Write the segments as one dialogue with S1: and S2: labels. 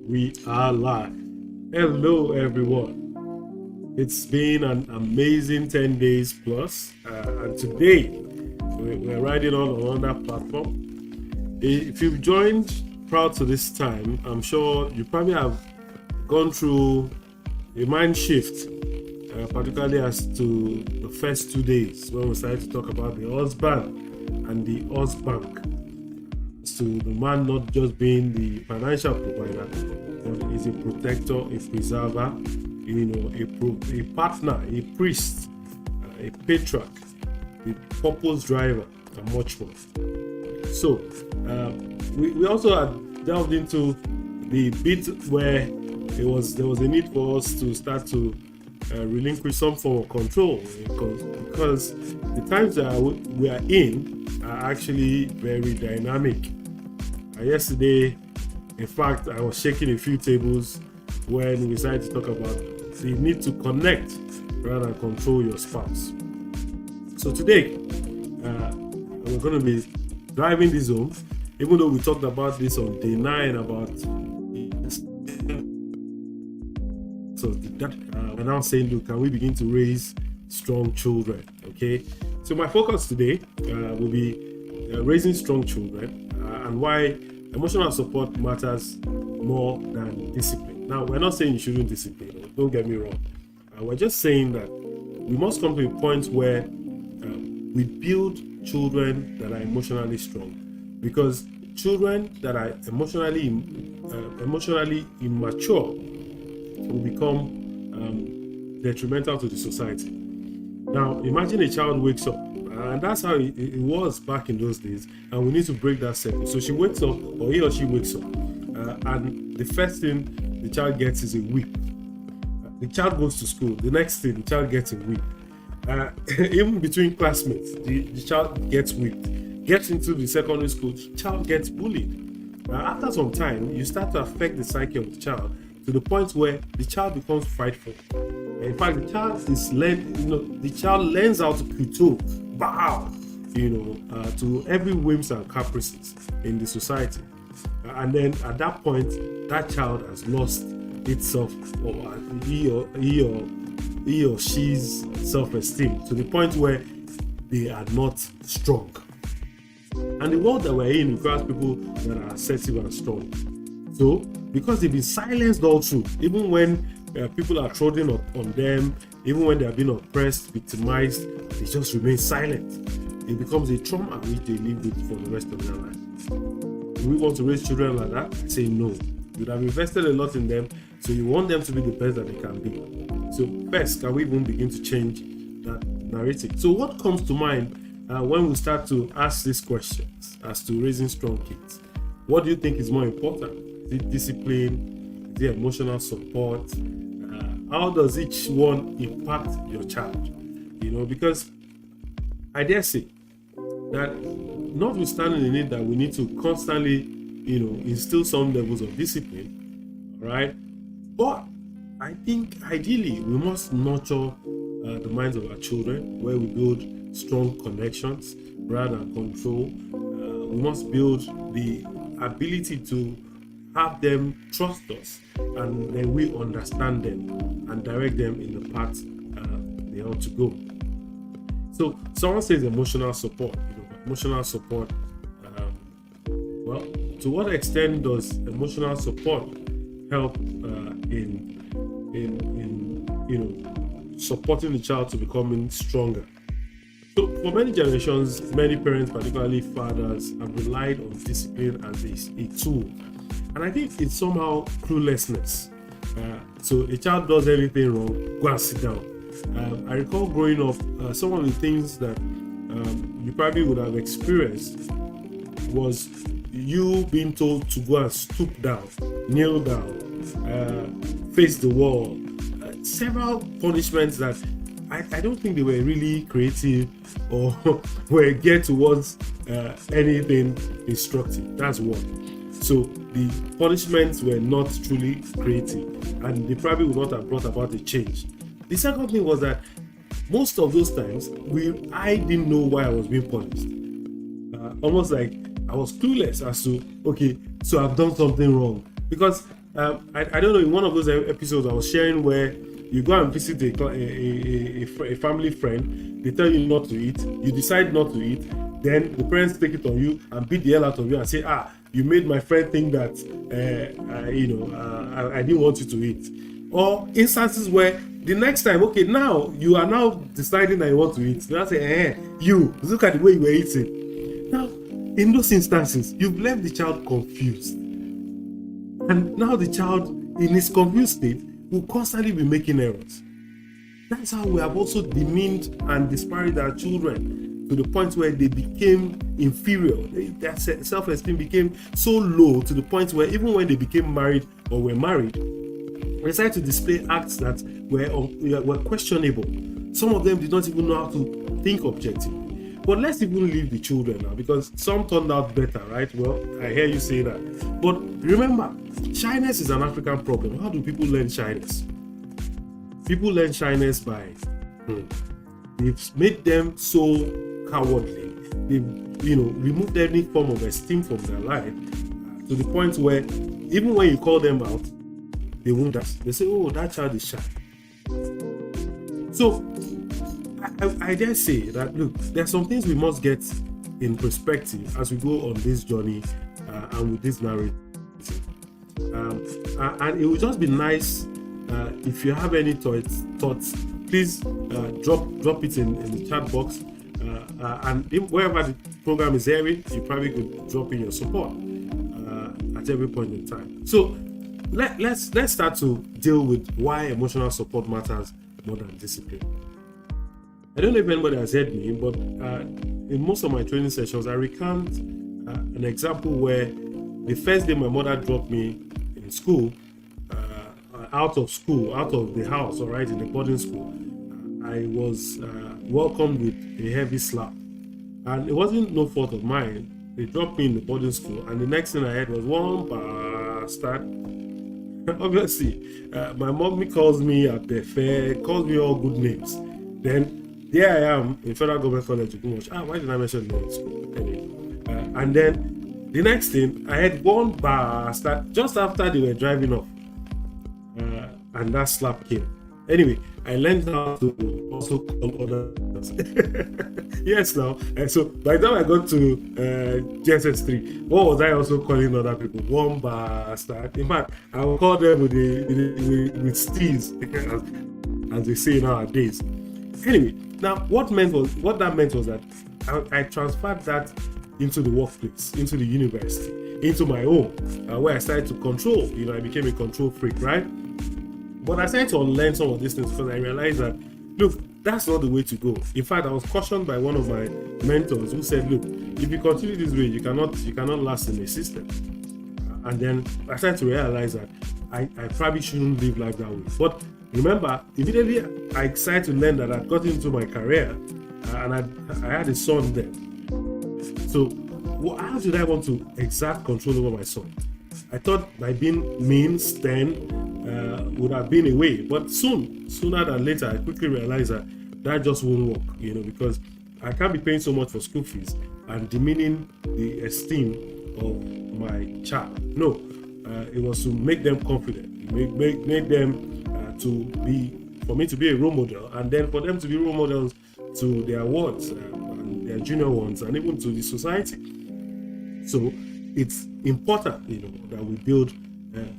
S1: We are live. Hello, everyone. It's been an amazing 10 days plus, and today we're riding on another platform. If you've joined proud to this time, I'm sure you probably have gone through a mind shift, particularly as to the first 2 days when we started to talk about the husband and the husband. To the man not just being the financial provider, but is a protector, a preserver, a partner, a priest, a patriarch, a purpose driver, and much more. So we also had delved into the bit where there was a need for us to start to relinquish some form of control because the times that we are in are actually very dynamic. Yesterday, in fact, I was shaking a few tables when we decided to talk about the need to connect rather than control your spouse. So today, we're going to be driving this home, even though we talked about this on day 9 about we're now saying, look, can we begin to raise strong children? Okay, so my focus today will be raising strong children and why emotional support matters more than discipline. Now, we're not saying you shouldn't discipline, don't get me wrong. We're just saying that we must come to a point where we build children that are emotionally strong, because children that are emotionally immature will become detrimental to the society. Now, imagine a child wakes up, and that's how it was back in those days, and we need to break that cycle. So she wakes up, or he or she wakes up, and the first thing the child gets is a whip. The child goes to school, the next thing the child gets a whip. Even between classmates, the child gets whipped. Gets into the secondary school, the child gets bullied. After some time, you start to affect the psyche of the child to the point where the child becomes frightful. In fact, the child learns how to bow, to every whims and caprices in the society. And then at that point, that child has lost itself, or he or she's self-esteem, to the point where they are not strong. And the world that we're in requires people that are assertive and strong. So, because they've been silenced all through, even when people are treading on them, even when they are being oppressed, victimized, they just remain silent. It becomes a trauma which they live with for the rest of their life. Do we want to raise children like that? Say no. You have invested a lot in them, so you want them to be the best that they can be. So first, can we even begin to change that narrative? So what comes to mind when we start to ask these questions as to raising strong kids? What do you think is more important? Is it discipline? Is it emotional support? How does each one impact your child? Because I dare say that notwithstanding the need that we need to constantly, instill some levels of discipline, right? But I think ideally we must nurture the minds of our children, where we build strong connections rather than control. We must build the ability to have them trust us, and then we understand them and direct them in the path they ought to go. So someone says emotional support. Emotional support. Well, to what extent does emotional support help in supporting the child to becoming stronger? So for many generations, many parents, particularly fathers, have relied on discipline as a tool. And I think it's somehow cluelessness. So a child does anything wrong, go and sit down. I recall growing up, some of the things that you probably would have experienced was you being told to go and stoop down, kneel down, face the wall. Several punishments that I don't think they were really creative or were geared towards anything instructive. That's one. So the punishments were not truly creative, and they probably would not have brought about a change. The second thing was that most of those times, I didn't know why I was being punished. Almost like I was clueless as to, okay, so I've done something wrong. Because I don't know, in one of those episodes I was sharing where you go and visit a family friend, they tell you not to eat, you decide not to eat, then the parents take it on you and beat the hell out of you and say, you made my friend think that I didn't want you to eat. Or instances where the next time, okay, now you are now deciding that you want to eat. They say, you look at the way you were eating. Now, in those instances, you've left the child confused. And now the child, in his confused state, will constantly be making errors. That's how we have also demeaned and disparaged our children to the point where they became inferior. Their self-esteem became so low to the point where even when they became married or were married, they decided to display acts that were questionable. Some of them did not even know how to think objectively. But let's even leave the children now, because some turned out better, right? Well, I hear you say that. But remember, shyness is an African problem. How do people learn shyness? People learn shyness by they've made them so cowardly. They've removed any form of esteem from their life to the point where even when you call them out, they won't ask. They say, "Oh, that child is shy." So I dare say that, look, there are some things we must get in perspective as we go on this journey and with this narrative. And it would just be nice if you have any thoughts, please drop it in the chat box. And wherever the program is airing, you probably could drop in your support at every point in time. So let's start to deal with why emotional support matters more than discipline. I don't know if anybody has heard me, but in most of my training sessions, I recount an example where the first day my mother dropped me in school, out of the house, all right, in the boarding school, I was welcomed with a heavy slap. And it wasn't no fault of mine. They dropped me in the boarding school, and the next thing I heard was, "One bastard." Obviously, my mommy calls me Abefe, calls me all good names. Then there I am in Federal Government College. Why did I mention the name in school? Anyway, and then the next thing, I had one bastard just after they were driving off, and that slap came. Anyway, I learned how to also call others. Yes, now. And so by the time I got to GSS3, what was I also calling other people? One bastard. In fact, I will call them with steez, as they say nowadays. Anyway, now what that meant was that I transferred that into the workplace, into the university, into my home, where I started to control. I became a control freak, right? But I started to unlearn some of these things because I realized that, look, that's not the way to go. In fact, I was cautioned by one of my mentors who said, look, if you continue this way, you cannot last in a system. And then I started to realize that I probably shouldn't live life that way. But remember, immediately I decided to learn that I'd got into my career and I had a son then. So how did I want to exert control over my son? I thought by being mean, stern, would have been a way. But sooner than later, I quickly realized that just won't work, because I can't be paying so much for school fees and demeaning the esteem of my child. No, it was to make them confident, make them for me to be a role model, and then for them to be role models to their wards and their junior ones, and even to the society. So it's important, that we build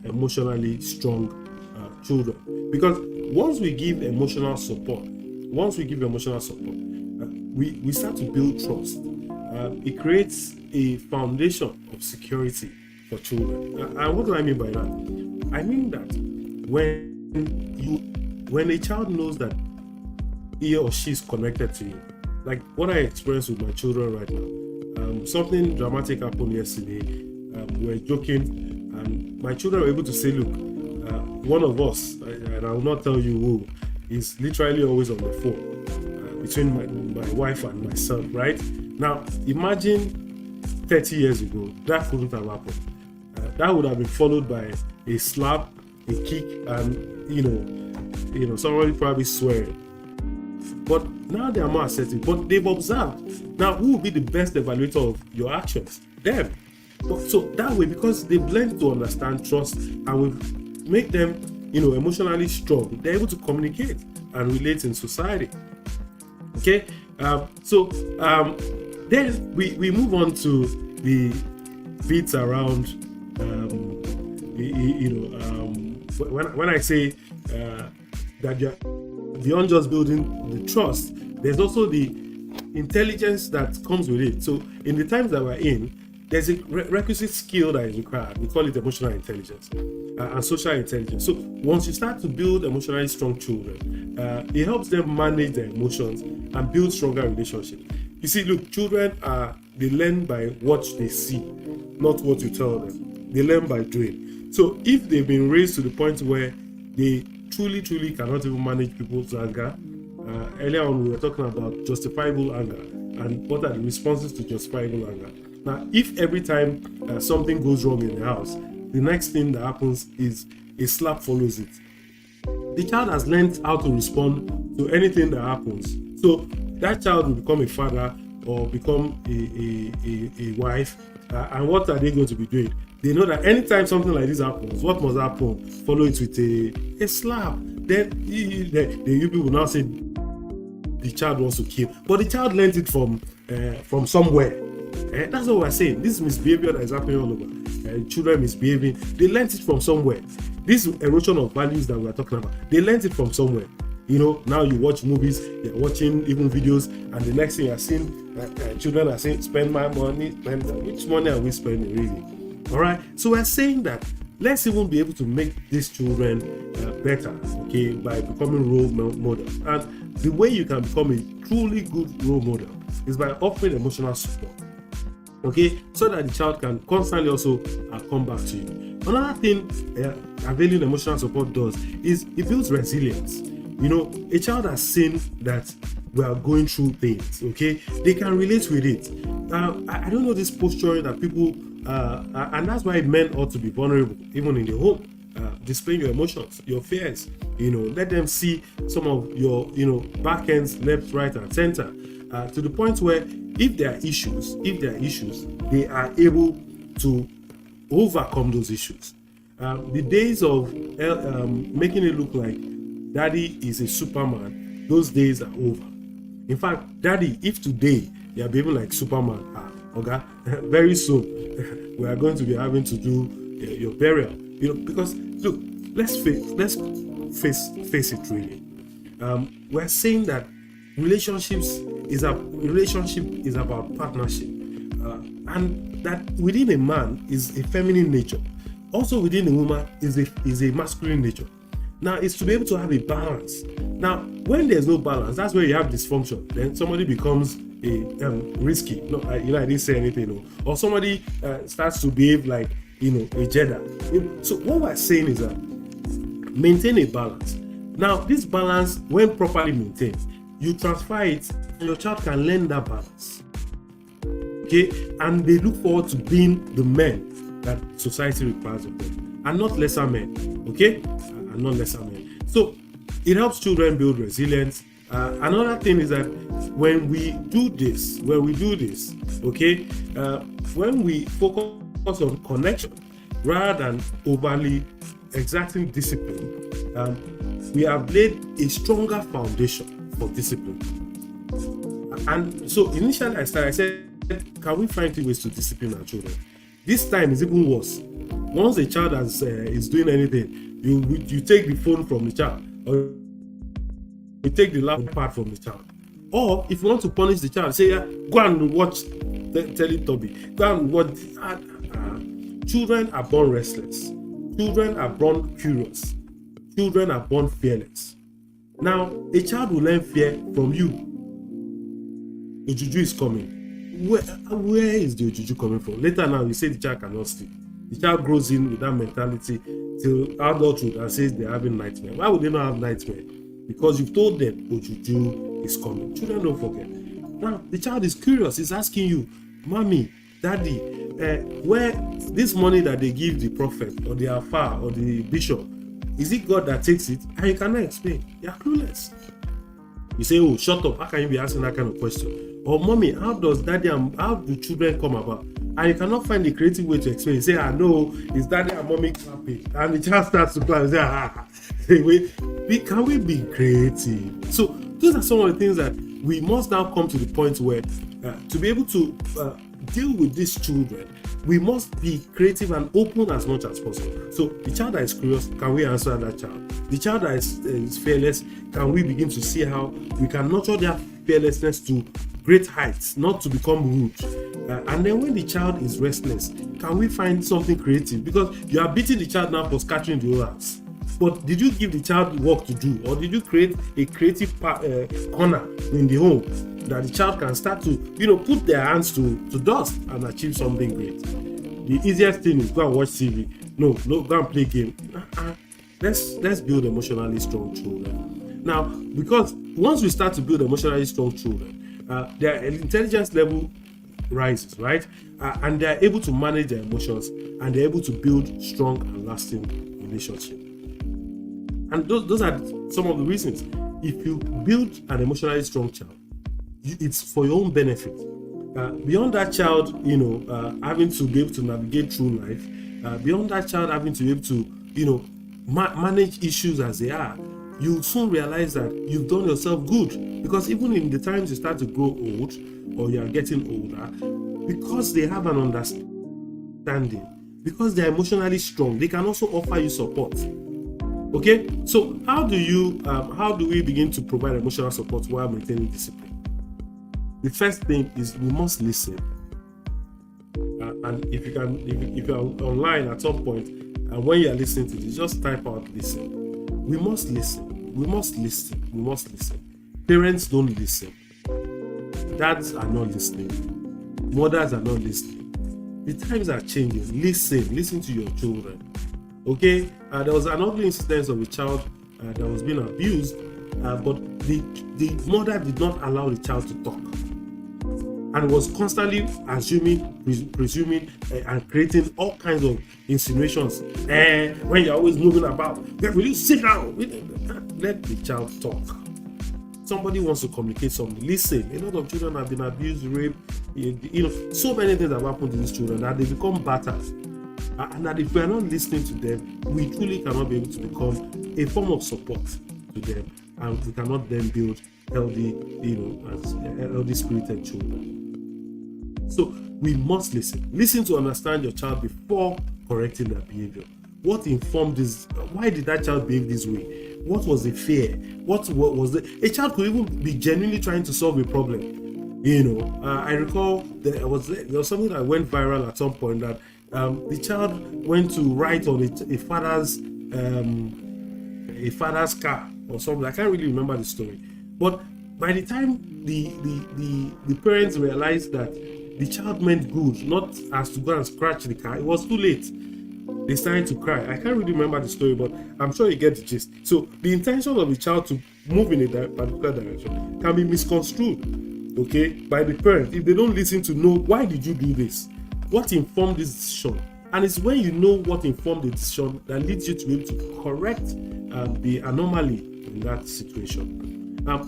S1: emotionally strong children, because once we give emotional support, we start to build trust. It creates a foundation of security for children. And what do I mean by that? I mean that when a child knows that he or she is connected to you, like what I experience with my children right now. Something dramatic happened yesterday. We were joking, and my children were able to say, look, one of us, and I will not tell you who, is literally always on the phone between my wife and myself, right? Now, imagine 30 years ago, that couldn't have happened. That would have been followed by a slap, a kick, and, somebody probably swearing. But now they are more assertive, but they've observed. Now, who will be the best evaluator of your actions? Them. So that way, because they've learned to understand trust, and we've made them, emotionally strong, they're able to communicate and relate in society. Okay, then we move on to the bits around, when I say that you're beyond just building the trust, there's also the intelligence that comes with it. So in the times that we're in, there's a requisite skill that is required. We call it emotional intelligence and social intelligence. So once you start to build emotionally strong children, it helps them manage their emotions and build stronger relationships. You see, look, children they learn by what they see, not what you tell them. They learn by doing. So if they've been raised to the point where they truly cannot even manage people's anger, earlier on we were talking about justifiable anger and what are the responses to justifiable anger. Now, if every time something goes wrong in the house, the next thing that happens is a slap follows it, the child has learned how to respond to anything that happens. So that child will become a father or become a wife, and what are they going to be doing? They know that anytime something like this happens, what must happen? Follow it with a slap. Then you people now say the child wants to kill, but the child learned it from somewhere. That's what we're saying. This misbehavior that is happening all over, children misbehaving, they learned it from somewhere. This erosion of values that we're talking about, they learned it from somewhere. Now you watch movies, you're watching even videos, and the next thing you're seeing, children are saying, spend my money, which money are we spending really? All right, so we're saying that let's even be able to make these children better, okay, by becoming role models. And the way you can become a truly good role model is by offering emotional support, okay, so that the child can constantly also come back to you. Another thing availing emotional support does is it builds resilience. A child has seen that we are going through things, okay, they can relate with it. I don't know this posturing that people and that's why men ought to be vulnerable even in the home, displaying your emotions, your fears. Let them see some of your back ends, left, right, and center, to the point where if there are issues, they are able to overcome those issues. The days of making it look like daddy is a Superman, those days are over. In fact, daddy, if today you are behaving like Superman, okay, very soon we are going to be having to do your burial. Because look, let's face it really. We're saying that relationship is about partnership, and that within a man is a feminine nature. Also within a woman is a masculine nature. Now it's to be able to have a balance. Now when there's no balance, that's where you have dysfunction. Then somebody becomes risky. No, I didn't say anything. Or somebody starts to behave like a Jedi. So what we're saying is that maintain a balance. Now this balance, when properly maintained, you transfer it, and your child can learn that balance. Okay, and they look forward to being the men that society requires of them, and not lesser men. Okay, and not lesser men. So it helps children build resilience. Another thing is that when we do this, okay, when we focus on connection rather than overly exacting discipline, we have laid a stronger foundation for discipline. And so initially I said, can we find ways to discipline our children? This time is even worse. Once a child is doing anything, you take the phone from the child, or you take the laptop from the child. Or if you want to punish the child, say, go and watch Teletubby. Go and watch. Children are born restless. Children are born curious. Children are born fearless. Now, a child will learn fear from you. The juju is coming. Where is the juju coming from? Later now, you say the child cannot sleep. The child grows in with that mentality till adulthood and says they're having nightmare. Why would they not have nightmare? Because you've told them juju is coming. Children don't forget. Now, the child is curious. He's asking you, Mommy, Daddy, where this money that they give the prophet or the alpha or the bishop, is it God that takes it? And you cannot explain. You're clueless. You say, oh, shut up. How can you be asking that kind of question? Or Mommy, how do children come about? and you cannot find a creative way to explain it. Say, no, is daddy and mommy clapping? And the child starts to clap and say, wait, can we be creative? So those are some of the things that we must now come to the point where to be able to deal with these children, we must be creative and open as much as possible. So the child that is curious, can we answer that child? The child that is fearless, can we begin to see how we can nurture their fearlessness to great heights, not to become rude? And then when the child is restless, can we find something creative? Because you are beating the child now for scattering the whole house. But did you give the child work to do, or did you create a creative corner in the home that the child can start to, put their hands to dust and achieve something great? The easiest thing is go and watch TV. No, go and play game. Let's build emotionally strong children. Now, because once we start to build emotionally strong children, their intelligence level rises, right? And they are able to manage their emotions, and they're able to build strong and lasting relationships. And those are some of the reasons. If you build an emotionally strong child, it's for your own benefit. Beyond that child, having to be able to navigate through life, beyond that child having to be able to, manage issues as they are, you'll soon realize that you've done yourself good. Because even in the times you start to grow old, or you are getting older, because they have an understanding, because they are emotionally strong, they can also offer you support. Okay, so how do we begin to provide emotional support while maintaining discipline? The first thing is we must listen. And if you're online at some point, and when you are listening to this, just type out listen. We must listen. We must listen. We must listen. Parents don't listen. Dads are not listening. Mothers are not listening. The times are changing. Listen to your children. Okay, there was an ugly incident of a child that was being abused, but the mother did not allow the child to talk, and was constantly assuming, presuming, and creating all kinds of insinuations. When you're always moving about, will you sit down? Let the child talk. Somebody wants to communicate something. Listen. A lot of children have been abused, raped. So many things have happened to these children that they become battered. And that if we are not listening to them, we truly cannot be able to become a form of support to them, and we cannot then build healthy, healthy spirited children. So we must listen. Listen to understand your child before correcting their behavior. What informed this? Why did that child behave this way? What was the fear? What was the? A child could even be genuinely trying to solve a problem. I recall there was something that went viral at some point that. The child went to write on a father's car or something. I can't really remember the story, but by the time the parents realized that the child meant good, not as to go and scratch the car, it was too late. They started to cry. I can't really remember the story, but I'm sure you get the gist. So the intention of the child to move in a particular direction can be misconstrued, okay, by the parent if they don't listen to know why did you do this. What informed this decision? And it's when you know what informed the decision that leads you to be able to correct the anomaly in that situation.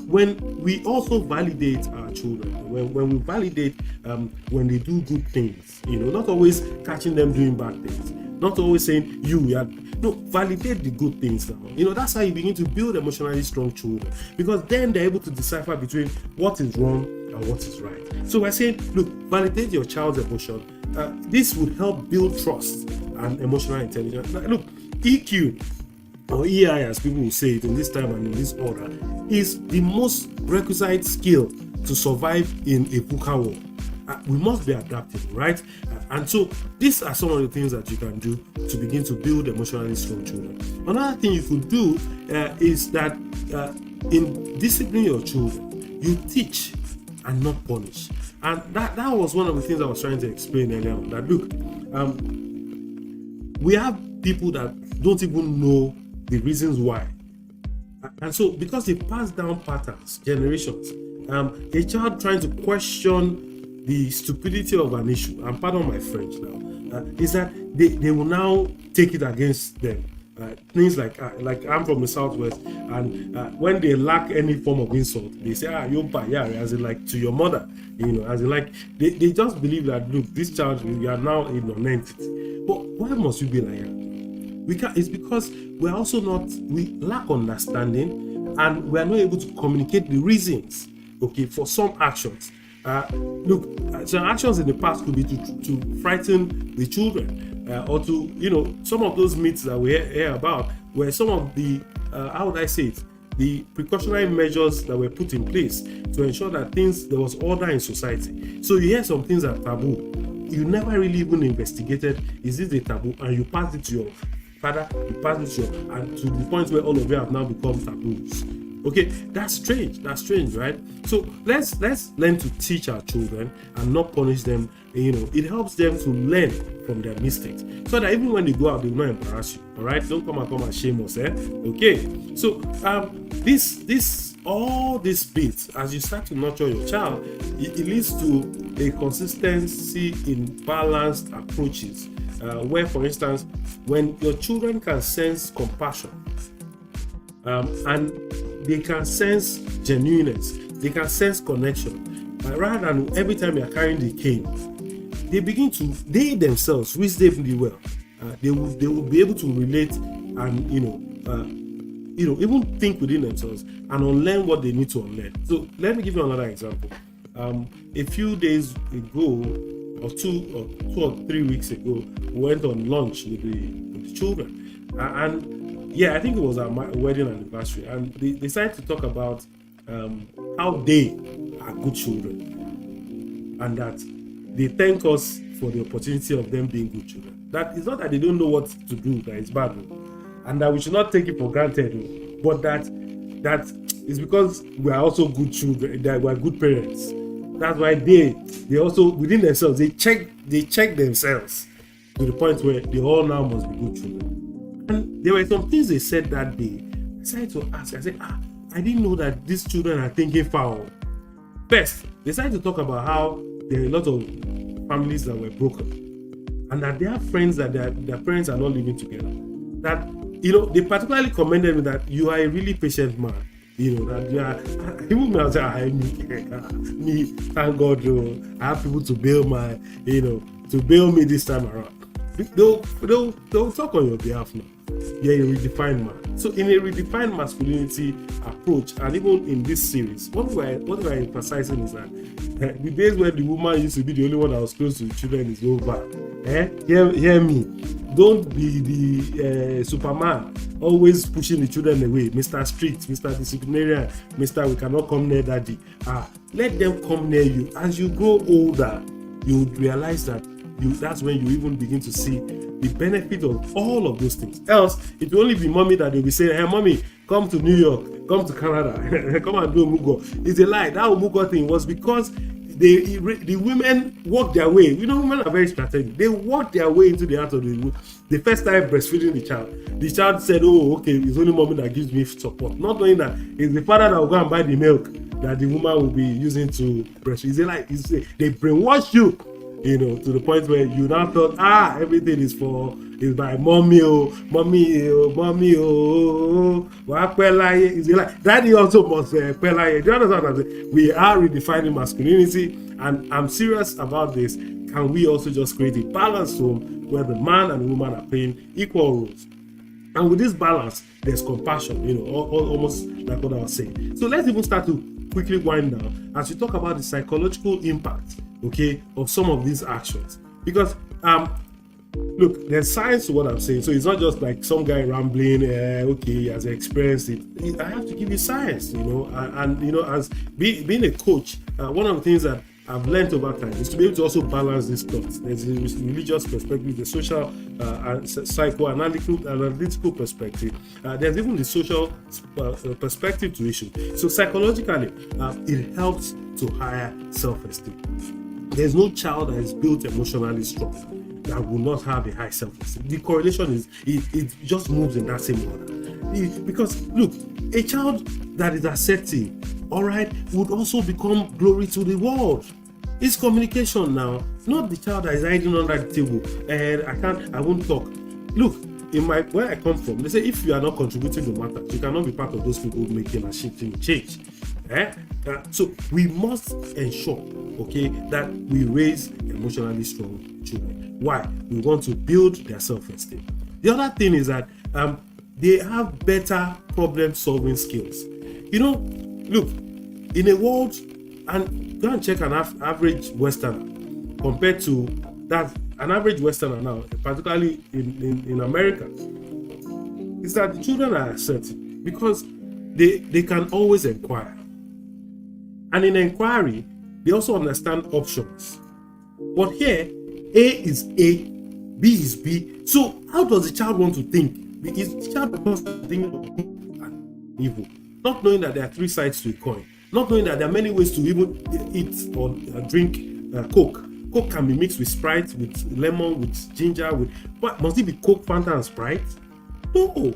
S1: When we also validate our children, when we validate when they do good things, not always catching them doing bad things, not always saying validate the good things now. That's how you begin to build emotionally strong children, because then they're able to decipher between what is wrong and what is right. So we're saying, look, validate your child's emotion. This would help build trust and emotional intelligence. Now, look, EQ or EI, as people will say it in this time and in this order, is the most requisite skill to survive in a VUCA world. We must be adaptable, right? And so these are some of the things that you can do to begin to build emotionally strong children. Another thing you could do is that in disciplining your children, you teach and not punish. And that was one of the things I was trying to explain earlier on. That look, we have people that don't even know the reasons why. And so because they pass down patterns, generations, a child trying to question the stupidity of an issue, and pardon my French now, is that they will now take it against them. things like I'm from the southwest, and when they lack any form of insult, they say yopa, yeah, as in like to your mother, as in like they just believe that, look, this child, you are now a non-entity. But why must you be like that? We can't. It's because we're also not, we lack understanding, and we are not able to communicate the reasons, okay, for some actions. Look, some actions in the past could be to frighten the children, or to, some of those myths that we hear about, where some of the, how would I say it, the precautionary measures that were put in place to ensure that there was order in society. So you hear some things are taboo. You never really even investigated, is this a taboo? And you pass it to your father, you pass it to and to the point where all of you have now become taboos. Okay, that's strange, right? So let's learn to teach our children and not punish them. It helps them to learn from their mistakes, so that even when they go out, they will not embarrass you. All right, don't come and shame us, Okay, so all these bits, as you start to nurture your child, it leads to a consistency in balanced approaches, where, for instance, when your children can sense compassion, and they can sense genuineness, they can sense connection, rather than every time you're carrying the cane, they themselves reasonably well, they will be able to relate and even think within themselves and unlearn what they need to unlearn. So let me give you another example. A few days ago, or 2 or 3 weeks ago, we went on lunch with the children, and I think it was our wedding anniversary, and they decided to talk about how they are good children, and that they thank us for the opportunity of them being good children. That is not that they don't know what to do that is bad, and that we should not take it for granted, but that is because we are also good children, that we are good parents. That's why they also, within themselves, they check themselves to the point where they all now must be good children. And there were some things they said that day. I decided to ask. I said, I didn't know that these children are thinking foul. First, they started to talk about how there are a lot of families that were broken, and that they have friends that their parents are not living together. That, they particularly commended me that you are a really patient man. That you are, even when I say, me, thank God, I have people to bail me this time around. They'll talk on your behalf now. You're a redefined man. So in a redefined masculinity approach, and even in this series, what we're emphasizing is that the days where the woman used to be the only one that was close to the children is over. Hear me. Don't be the Superman, always pushing the children away. Mr. Strict, Mr. Disciplinarian, Mr. We cannot come near daddy. Let them come near you. As you grow older, you would realize that that's when you even begin to see the benefit of all of those things. Else, it will only be mommy that they'll be saying, hey, mommy, come to New York, come to Canada, come and do Omugo. It's a lie. That Omugo thing was because the women walked their way. Women are very strategic. They walked their way into the heart of the first time breastfeeding the child. The child said, oh, okay, it's only mommy that gives me support. Not knowing that it's the father that will go and buy the milk that the woman will be using to breastfeed. It's like, they brainwash you, to the point where you now thought, everything is by mommy, mommy, is it like daddy also must pelaye? Do you understand what I'm saying? We are redefining masculinity, and I'm serious about this. Can we also just create a balanced home where the man and the woman are playing equal roles? And with this balance, there's compassion, almost like what I was saying. So let's even start to quickly wind down as we talk about the psychological impact, of some of these actions. Because look, there's science to what I'm saying. So it's not just like some guy rambling, he has experienced it. I have to give you science, and as being a coach, one of the things that I've learned over time is to be able to also balance these thoughts. There's a religious perspective, the social and psychoanalytical perspective. There's even the social perspective to issues. So psychologically, it helps to higher self-esteem. There's no child that is built emotionally strong that will not have a high self-esteem. The correlation is, it just moves in that same order. Because look, a child that is assertive, would also become glory to the world. It's communication now, not the child that is hiding under the table and I won't talk. Look, where I come from, they say if you are not contributing to matters, you cannot be part of those people making a shifting change. So we must ensure, okay, that we raise emotionally strong children. Why? We want to build their self-esteem. The other thing is that they have better problem-solving skills. Look, in a world, and go and check an average Westerner compared to that, an average Westerner now, particularly in America, is that the children are assertive because they can always inquire. And in inquiry, they also understand options. But here, A is A, B is B. So how does the child want to think? Because the child wants to think of good and evil, not knowing that there are three sides to a coin, not knowing that there are many ways to even eat or drink Coke. Coke can be mixed with Sprite, with lemon, with ginger, but must it be Coke, Fanta, and Sprite? No.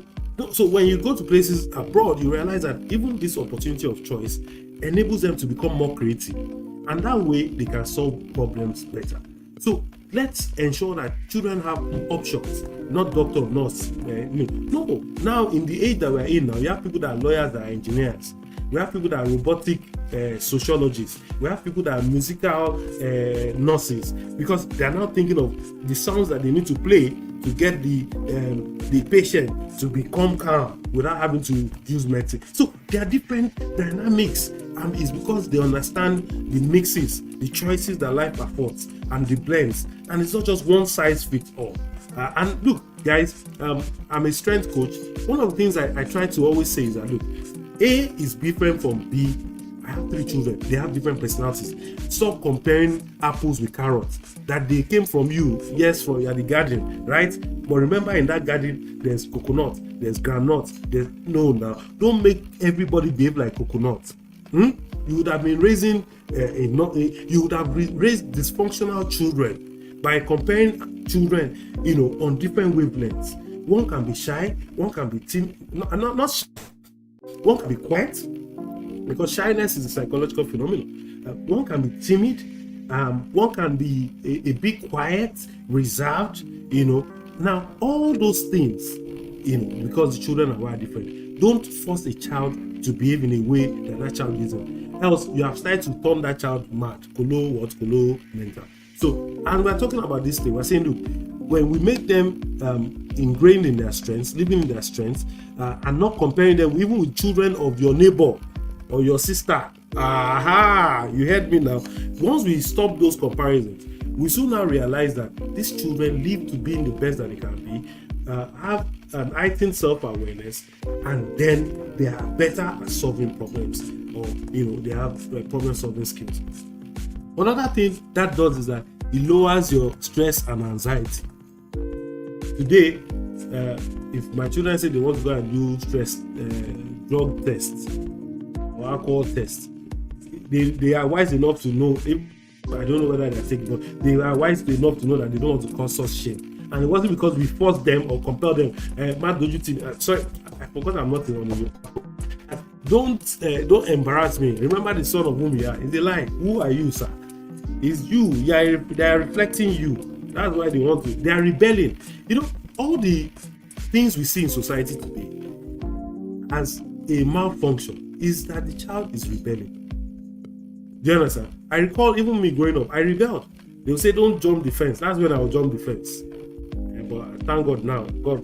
S1: So when you go to places abroad, you realize that even this opportunity of choice enables them to become more creative, and that way they can solve problems better. So let's ensure that children have options, not doctor, nurse. No. Now in the age that we're in now, you have people that are lawyers, that are engineers. We have people that are robotic sociologists. We have people that are musical nurses, because they are now thinking of the sounds that they need to play to get the patient to become calm without having to use medicine. So there are different dynamics, and it's because they understand the mixes, the choices that life affords, and the blends. And it's not just one size fits all. And look, guys, I'm a strength coach. One of the things I try to always say is that, look, A is different from B. I have 3 children. They have different personalities. Stop comparing apples with carrots. That they came from you. Yes, from the garden, right? But remember, in that garden, there's coconut, there's groundnut. Now, don't make everybody behave like coconut. You would have been raising you would have raised dysfunctional children by comparing children, on different wavelengths. One can be shy, one can be timid, not shy. One can be quiet, because shyness is a psychological phenomenon. One can be timid, one can be a bit quiet, reserved, Now, all those things, because the children are wired different, don't force a child to behave in a way that child isn't. Else, you have started to turn that child mad. Kolo mental. So, and we're talking about this thing. We're saying, look, when we make them ingrained in their strengths, living in their strengths, and not comparing them even with children of your neighbor or your sister. You heard me now. Once we stop those comparisons, we soon now realize that these children live to being the best that they can be, have an heightened self-awareness, and then they are better at solving problems, or they have problem-solving skills. Another thing that does is that it lowers your stress and anxiety. Today, if my children say they want to go and do stress drug tests or alcohol tests, they are wise enough to know. I don't know whether they're taking, but they are wise enough to know that they don't want to cause us shame. And it wasn't because we forced them or compelled them. Matt, don't you think? Sorry, I forgot I'm not on you. Don't embarrass me. Remember the son of whom you are. It's a lie. Who are you, sir? It's you. They are reflecting you. That's why they want to. They are rebelling. All the things we see in society today as a malfunction is that the child is rebelling. Do you understand? I recall even me growing up, I rebelled. They would say, don't jump the fence. That's when I would jump the fence. But thank God now. God,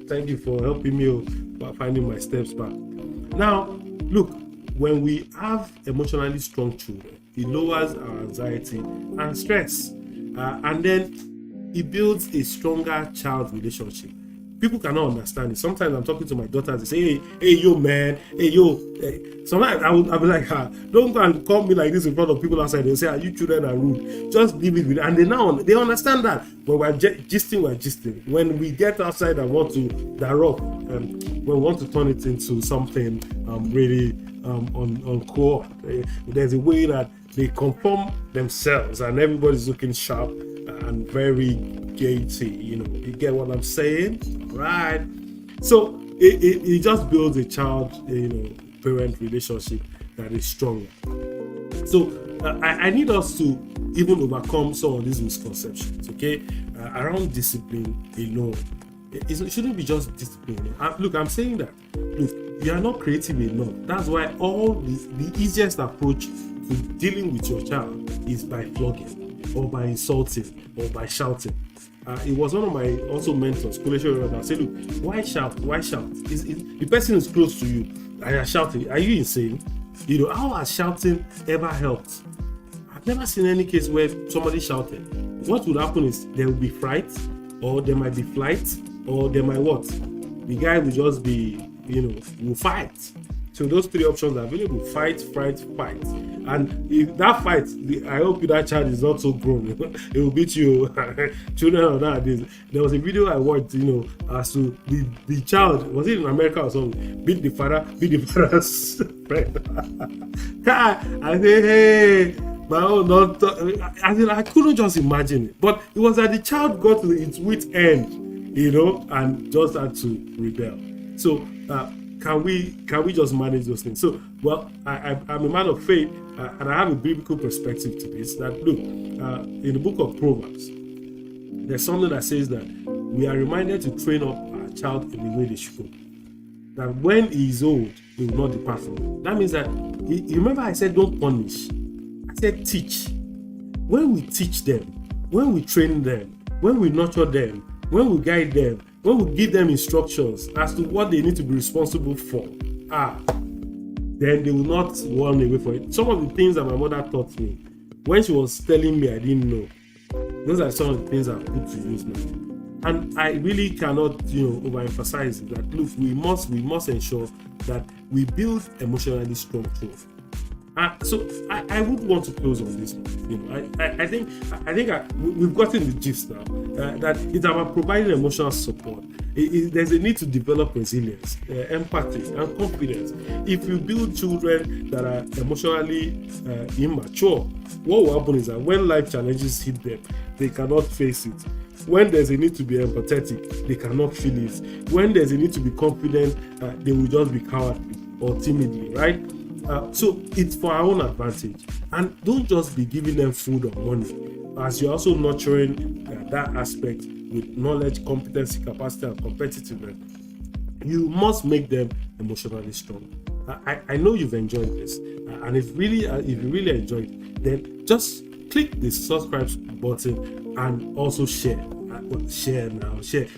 S1: thank you for helping me by finding my steps back. Now, look, when we have emotionally strong children, it lowers our anxiety and stress. And then it builds a stronger child relationship. People cannot understand it. Sometimes I'm talking to my daughters, they say, hey, yo, man, hey, yo. Hey. Sometimes I'll be like, don't go and call me like this in front of people outside. They'll say, you children are rude. Just leave it with it. And they understand that. When we're gisting, we're gisting. When we get outside and want to direct, when we want to turn it into something really on core, there's a way that they conform themselves and everybody's looking sharp and very gaiety. You get what I'm saying? Right. So it just builds a child parent relationship that is stronger. So I need us to even overcome some of these misconceptions, okay, around discipline alone. It shouldn't be just discipline. Look, I'm saying that. Look, you are not creative enough. That's why all the easiest approach to dealing with your child is by flogging, or by insulting, or by shouting. It was one of my also mentors, Kulesho, that said, look, why shout? Why shout? The person is close to you and you're shouting. Are you insane? How has shouting ever helped? I've never seen any case where somebody shouted. What would happen is there will be fright, or there might be flight, or there might what? The guy will just be, will fight. So those three options are available: fight, fright, fight. And if that fight, I hope that child is not so grown. It will beat you. Children of nowadays. There was a video I watched, as to the child, was it in America or something, beat the father's friend. I say, hey, my own, not. I couldn't just imagine it. But it was that the child got to its wit's end, and just had to rebel. So, can we just manage those things? So, well, I'm a man of faith, and I have a biblical perspective to this. That look, in the book of Proverbs, there's something that says that we are reminded to train up our child in the way they should go. That when he is old, he will not depart from it. That means that, you remember I said don't punish. I said teach. When we teach them, when we train them, when we nurture them, when we guide them, when we give them instructions as to what they need to be responsible for, then they will not run away from it. Some of the things that my mother taught me, when she was telling me I didn't know, those are some of the things I put to use now. And I really cannot, overemphasize that. Look, we must ensure that we build emotionally strong children. So I would want to close on this. I think we've gotten the gist now. That it's about providing emotional support. There's a need to develop resilience, empathy, and confidence. If you build children that are emotionally immature, what will happen is that when life challenges hit them, they cannot face it. When there's a need to be empathetic, they cannot feel it. When there's a need to be confident, they will just be cowardly or timidly, right? So it's for our own advantage, and don't just be giving them food or money, as you're also nurturing that aspect with knowledge, competency, capacity, and competitiveness. You must make them emotionally strong. I know you've enjoyed this, and if you really enjoyed it, then just click the subscribe button and also share. Share.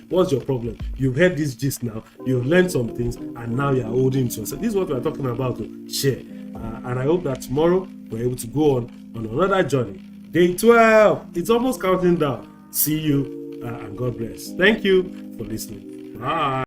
S1: What's your problem? You've heard this gist now, you've learned some things, and now you're holding to yourself. This is what we're talking about. Share. And I hope that tomorrow we're able to go on another journey. Day 12. It's almost counting down. See you, and God bless. Thank you for listening. Bye.